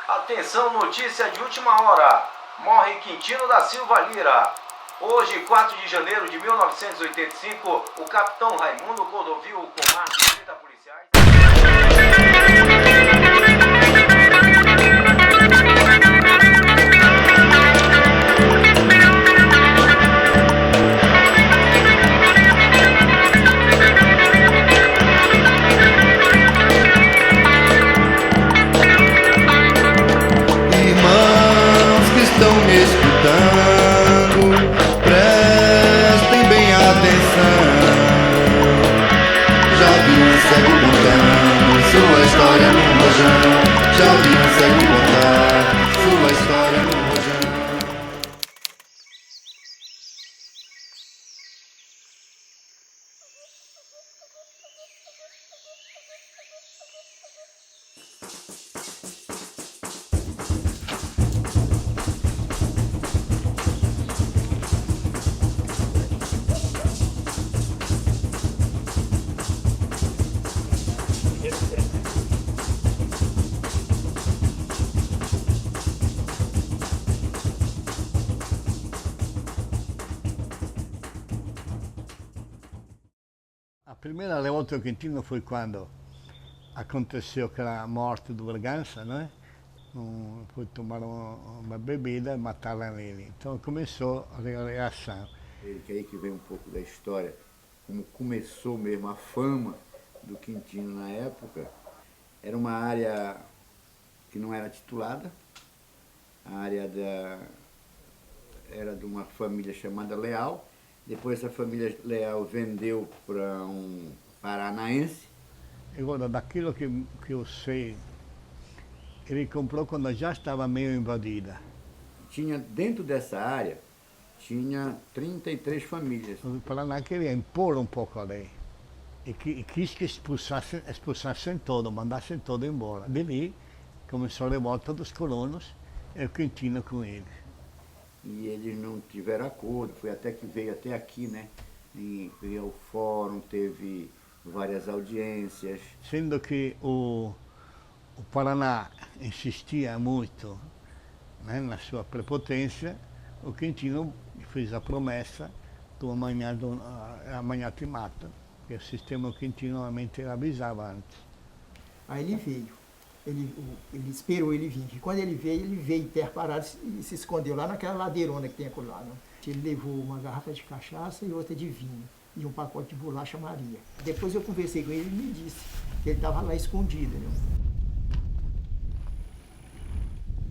Atenção, notícia de última hora. Morre Quintino da Silva Lira. Hoje, 4 de janeiro de 1985, o capitão Raimundo Cordovil, com mais de 30 policiais... Irmãos que estão me escutando, prestem bem atenção. Já vi um cego contando sua história no rojão. Já vi um cego contar sua história no rojão. A primeira levata ao Quintino foi quando aconteceu aquela morte do Bragança, né? Foi tomar uma bebida e mataram ele. Então começou a reação. Que aí que vem um pouco da história, como começou mesmo a fama do Quintino na época. Era uma área que não era titulada, a área era de uma família chamada Leal. Depois essa família Leal vendeu para um paranaense. Agora, daquilo que eu sei, ele comprou quando já estava meio invadida. Tinha, dentro dessa área, tinha 33 famílias. O Paraná queria impor um pouco a lei. E quis que expulsassem todo, mandassem todo embora. Dali começou a revolta dos colonos e o Quintino com ele. E eles não tiveram acordo, foi até que veio até aqui, né? E veio ao fórum, teve várias audiências. Sendo que o Paraná insistia muito, né, na sua prepotência, o Quintino fez a promessa do amanhã te mata, porque o sistema Quintino normalmente avisava antes. Aí ele veio. Ele esperou ele vir. E quando ele veio em terra parada e se escondeu lá naquela ladeirona que tem acolá lá. Né? Ele levou uma garrafa de cachaça e outra de vinho. E um pacote de bolacha Maria. Depois eu conversei com ele e ele me disse que ele estava lá escondido. Né?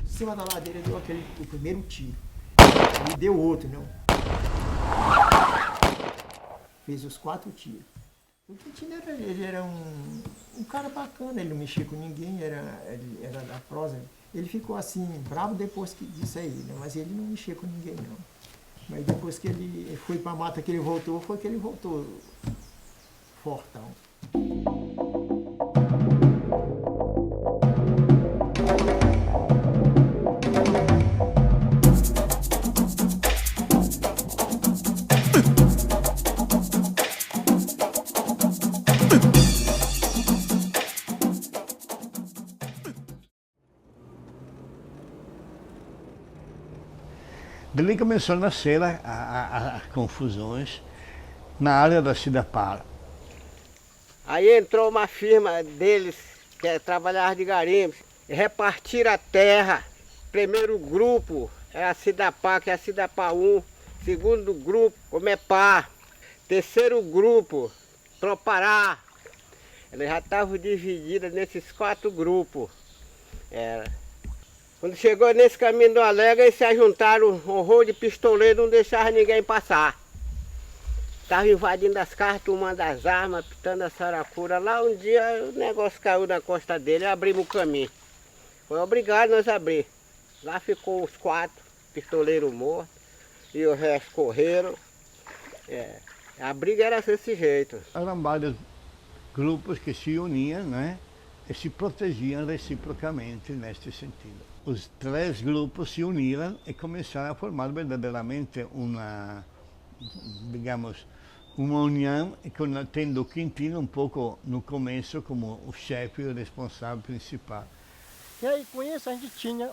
Em cima da ladeira deu o primeiro tiro. E deu outro, né? Fez os 4 tiros. O Quintino era um cara bacana, ele não mexia com ninguém, ele era da prosa. Ele ficou assim, bravo depois disso aí, né? Mas ele não mexia com ninguém, não. Mas depois que ele foi pra mata que ele voltou, foi que ele voltou fortão. Dali começou a nascer as confusões na área da Cidapara. Aí entrou uma firma deles, que é trabalhar de garimpo, e repartiram a terra. Primeiro grupo é a Cidapá, que é a Cidapá 1. Segundo grupo, Comepá. Terceiro grupo, Tropará. Eles já estavam divididos nesses 4 grupos. Quando chegou nesse caminho do Alega, eles se ajuntaram, um horror de pistoleiro, não deixava ninguém passar. Estavam invadindo as casas, tomando as armas, pitando a saracura. Lá um dia o negócio caiu na costa dele e abrimos o caminho. Foi obrigado nós a abrir. Lá ficou os 4 pistoleiros mortos e o resto correram. A briga era desse jeito. Eram vários grupos que se uniam, né, e se protegiam reciprocamente neste sentido. Os 3 grupos se uniram e começaram a formar verdadeiramente uma, digamos, uma união e tendo o Quintino um pouco no começo como o chefe e o responsável principal. E aí com isso a gente tinha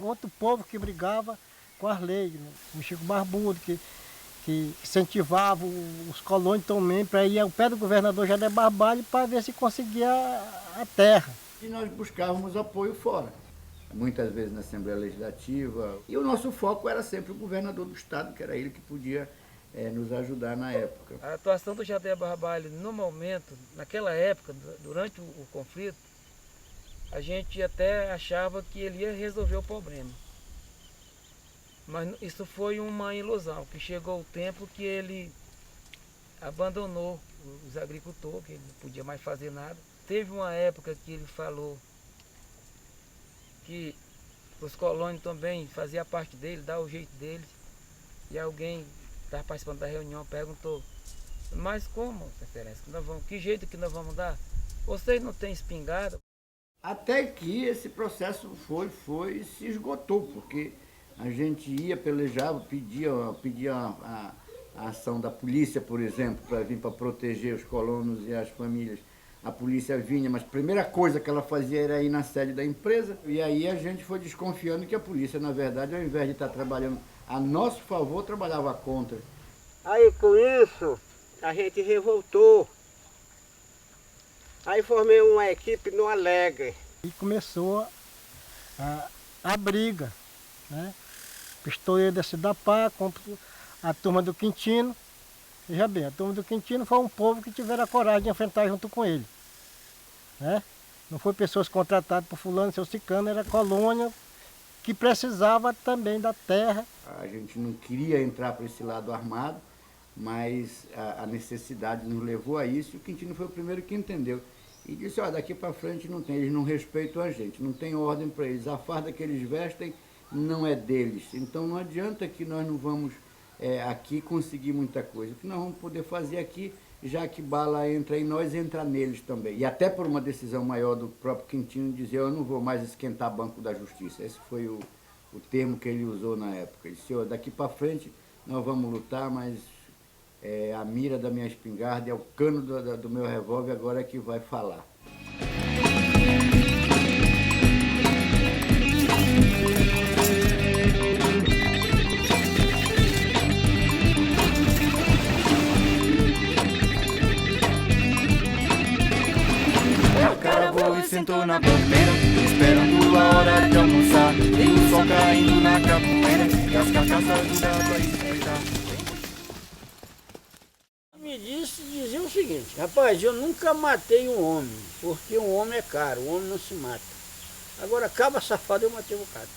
outro povo que brigava com as leis, né? O Chico Barbudo, que incentivava os colônios também para ir ao pé do governador Jader Barbalho para ver se conseguia a terra. E nós buscávamos apoio fora, muitas vezes na Assembleia Legislativa. E o nosso foco era sempre o governador do estado, que era ele que podia nos ajudar na época. A atuação do Jader Barbalho no momento, naquela época, durante o conflito, a gente até achava que ele ia resolver o problema. Mas isso foi uma ilusão, que chegou o tempo que ele abandonou os agricultores, que ele não podia mais fazer nada. Teve uma época que ele falou que os colônios também faziam parte dele, dá o jeito deles. E alguém que estava participando da reunião perguntou, mas como, Excelência, que jeito que nós vamos dar? Vocês não têm espingarda? Até que esse processo foi e se esgotou, porque a gente ia, pelejava, pedia a ação da polícia, por exemplo, para vir para proteger os colonos e as famílias. A polícia vinha, mas a primeira coisa que ela fazia era ir na sede da empresa. E aí a gente foi desconfiando que a polícia, na verdade, ao invés de estar trabalhando a nosso favor, trabalhava contra. Aí com isso, a gente revoltou. Aí formei uma equipe no Alegre. E começou a briga, né? Pistoleiro da Cidapá contra a turma do Quintino. Veja bem, a turma do Quintino foi um povo que tiveram a coragem de enfrentar junto com ele, né? Não foi pessoas contratadas por fulano, seu cicano, era colônia que precisava também da terra. A gente não queria entrar para esse lado armado, mas a necessidade nos levou a isso, e o Quintino foi o primeiro que entendeu. E disse, ó, daqui para frente não tem, eles não respeitam a gente, não tem ordem para eles, a farda que eles vestem não é deles, então não adianta que nós não vamos aqui conseguir muita coisa. O que nós vamos poder fazer aqui, já que bala entra em nós, entra neles também. E até por uma decisão maior do próprio Quintino, dizer, eu não vou mais esquentar banco da justiça. Esse foi o termo que ele usou na época. Ele disse, ó, daqui para frente nós vamos lutar, mas a mira da minha espingarda, o cano do meu revólver agora é que vai falar. Sentou na bandeira, esperando a hora de almoçar. Tem o sol caindo na capoeira e as carcaças do gado a espreitar. Me dizia o seguinte, rapaz, eu nunca matei um homem, porque um homem é caro, um homem não se mata. Agora, cabra safado eu matei um bocado.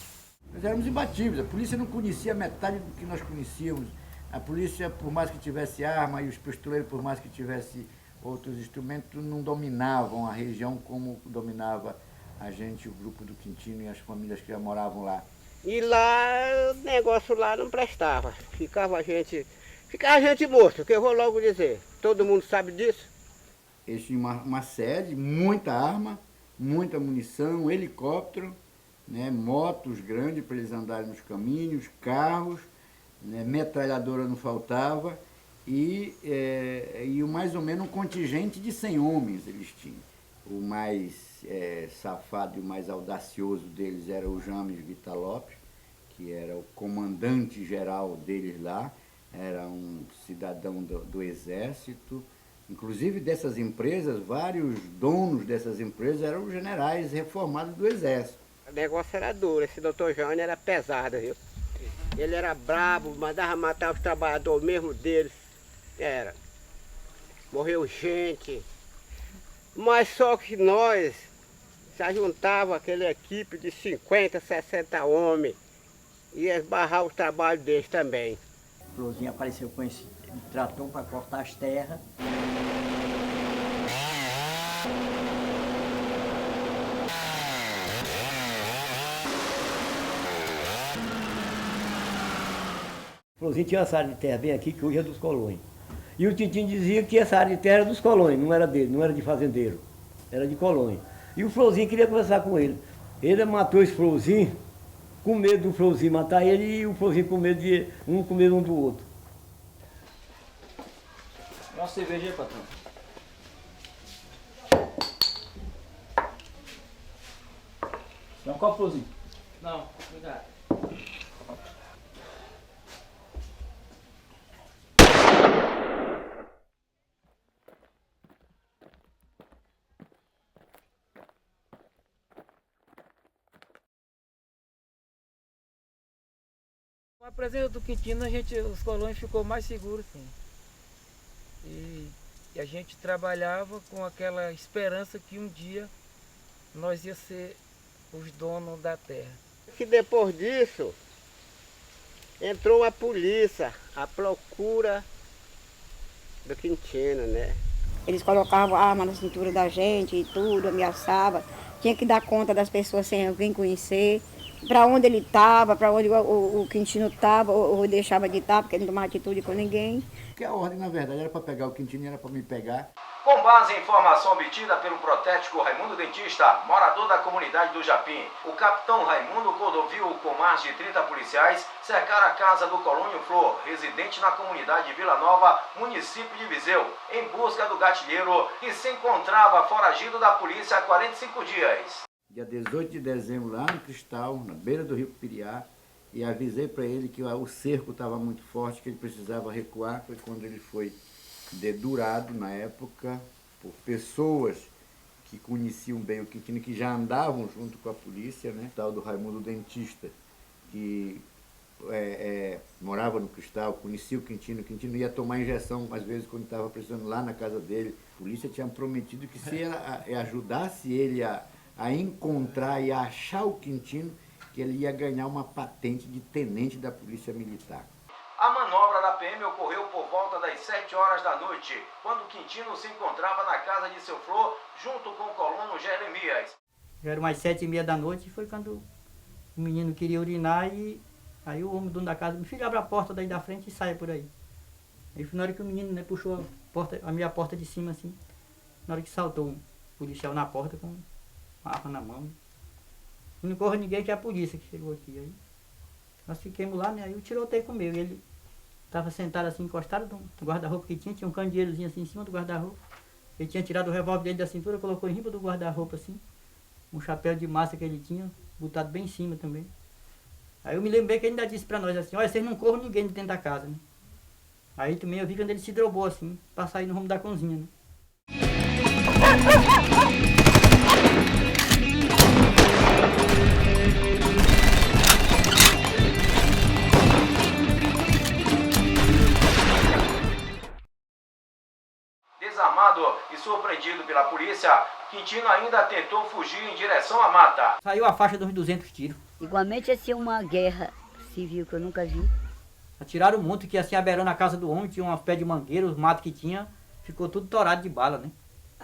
Nós éramos imbatíveis, a polícia não conhecia metade do que nós conhecíamos. A polícia, por mais que tivesse arma, e os pistoleiros, por mais que tivesse outros instrumentos, não dominavam a região como dominava a gente, o grupo do Quintino e as famílias que já moravam lá. E lá, o negócio lá não prestava. Ficava a gente morto, que eu vou logo dizer. Todo mundo sabe disso. Eles tinham uma sede, muita arma, muita munição, helicóptero, né, motos grandes para eles andarem nos caminhos, carros, né, metralhadora não faltava. E mais ou menos um contingente de 100 homens eles tinham. O mais safado e o mais audacioso deles era o James Vita Lopes, que era o comandante geral deles lá, era um cidadão do Exército. Inclusive dessas empresas, vários donos dessas empresas eram generais reformados do Exército. O negócio era duro, esse doutor Jânio era pesado, viu? Ele era brabo, mandava matar os trabalhadores mesmo deles. Era. Morreu gente. Mas só que nós se ajuntava aquela equipe de 50, 60 homens e esbarrar o trabalho deles também. O Florzinho apareceu com esse trator para cortar as terras. O Florzinho tinha essa área de terra bem aqui, que hoje é dos colônios. E o Quintino dizia que essa área de terra era dos colônios, não era dele, não era de fazendeiro, era de colônia. E o Florzinho queria conversar com ele. Ele matou esse Florzinho, com medo do Florzinho matar ele, e o Florzinho com medo um do outro. uma cerveja aí, patrão. Dá um copo, Florzinho? Não, obrigado. Com a presença do Quintino, os colônios ficou mais seguros, sim. E a gente trabalhava com aquela esperança que um dia nós ia ser os donos da terra. Que depois disso, entrou a polícia à procura do Quintino, né? Eles colocavam arma na cintura da gente e tudo, ameaçava. Tinha que dar conta das pessoas sem alguém conhecer. Para onde ele estava, para onde o Quintino estava, ou deixava de estar, porque ele não tomava atitude com ninguém. Porque a ordem, na verdade, era para pegar o Quintino e era para me pegar. Com base em informação obtida pelo protético Raimundo Dentista, morador da comunidade do Japim, o capitão Raimundo Cordovil, com mais de 30 policiais, cercaram a casa do Colônio Flor, residente na comunidade de Vila Nova, município de Viseu, em busca do gatilheiro, que se encontrava foragido da polícia há 45 dias. Dia 18 de dezembro, lá no Cristal, na beira do rio Piriá, e avisei para ele que o cerco estava muito forte, que ele precisava recuar. Foi quando ele foi dedurado, na época, por pessoas que conheciam bem o Quintino, que já andavam junto com a polícia, né? O tal do Raimundo Dentista, que morava no Cristal, conhecia o Quintino ia tomar injeção, às vezes, quando estava precisando lá na casa dele. A polícia tinha prometido que se ela ajudasse ele a encontrar e a achar o Quintino, que ele ia ganhar uma patente de tenente da Polícia Militar. A manobra da PM ocorreu por volta das 7 horas da noite, quando o Quintino se encontrava na casa de seu Flor, junto com o colono Jeremias. Já era umas 7h30 da noite, foi quando o menino queria urinar e aí o homem, dono da casa, meu filho, abre a porta daí da frente e saia por aí. Aí foi na hora que o menino, né, puxou a minha porta de cima assim, na hora que saltou um policial na porta com uma arma na mão. Não corre ninguém, que é a polícia que chegou aqui. Aí nós fiquemos lá, né? Aí o tiroteio comeu. E ele estava sentado assim, encostado no guarda-roupa que tinha um candeeirozinho assim em cima do guarda-roupa. Ele tinha tirado o revólver dele da cintura, colocou em cima do guarda-roupa assim. Um chapéu de massa que ele tinha, botado bem em cima também. Aí eu me lembrei que ele ainda disse pra nós assim, olha, vocês não corram ninguém de dentro da casa, né? Aí também eu vi quando ele se drobou assim, pra sair no rumo da cozinha, né? Desarmado e surpreendido pela polícia, Quintino ainda tentou fugir em direção à mata. Saiu a faixa dos 200 tiros. Igualmente ia ser uma guerra civil que eu nunca vi. Atiraram muito, que assim aberando a casa do homem, tinha umas pés de mangueira, os matos que tinha, ficou tudo torado de bala, né?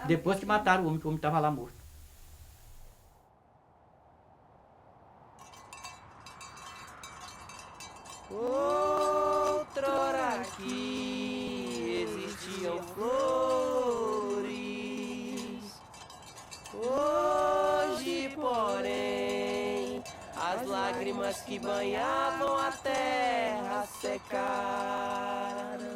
Depois que mataram o homem, que o homem estava lá morto. Outrora aqui existiam flores, hoje, porém, as lágrimas que banhavam a terra secaram.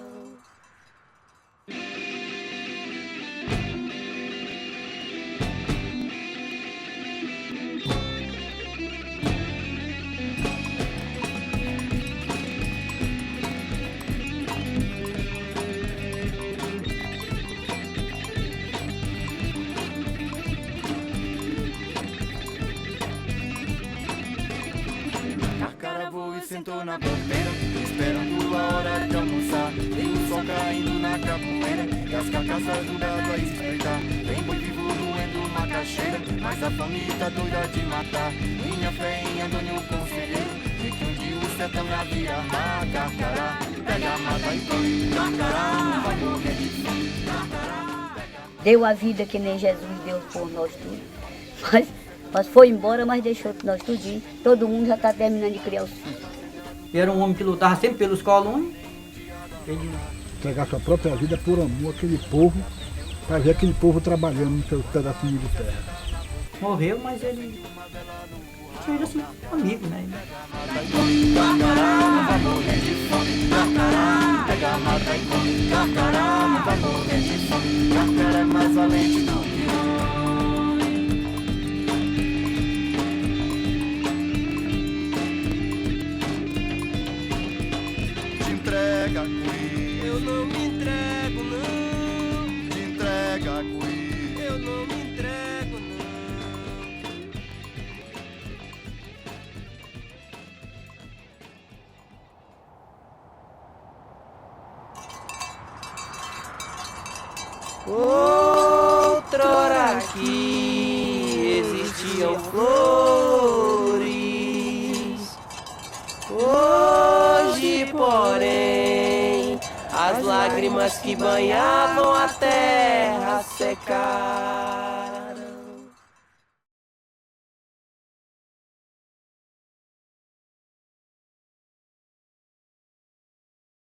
Sentou na porteira, esperando a hora de almoçar. Tem o sol caindo na capoeira e as carcaças do gado a espreitar. Tem boi vivo roendo macaxeira, mas a família tá doida de matar. Minha fé em Antônio Conselheiro, de que um dia o sertão havia Carcará. Pega a mata e põe Carcará, vai morrer de fome. Deu a vida que nem Jesus deu por nós tudo. Mas foi embora, mas deixou nós tudinho. Todo mundo já está terminando de criar os filhos. Era um homem que lutava sempre pelos colonos. Ele entregar sua própria vida por amor àquele povo, para ver aquele povo trabalhando no seu pedacinho de terra. Morreu, mas ele tinha assim, amigo, né? Carcará, vai morrer de fome. Carcará, pega a mata e come. Carcará, vai morrer. nome, Carcara mais valente na união. Te entrega, Curi. Eu não me entrego, não. Te entrega, Curi. Eu não me entrego, não. Outrora aqui existiam flores. Hoje, porém, as lágrimas que banhavam a terra secaram.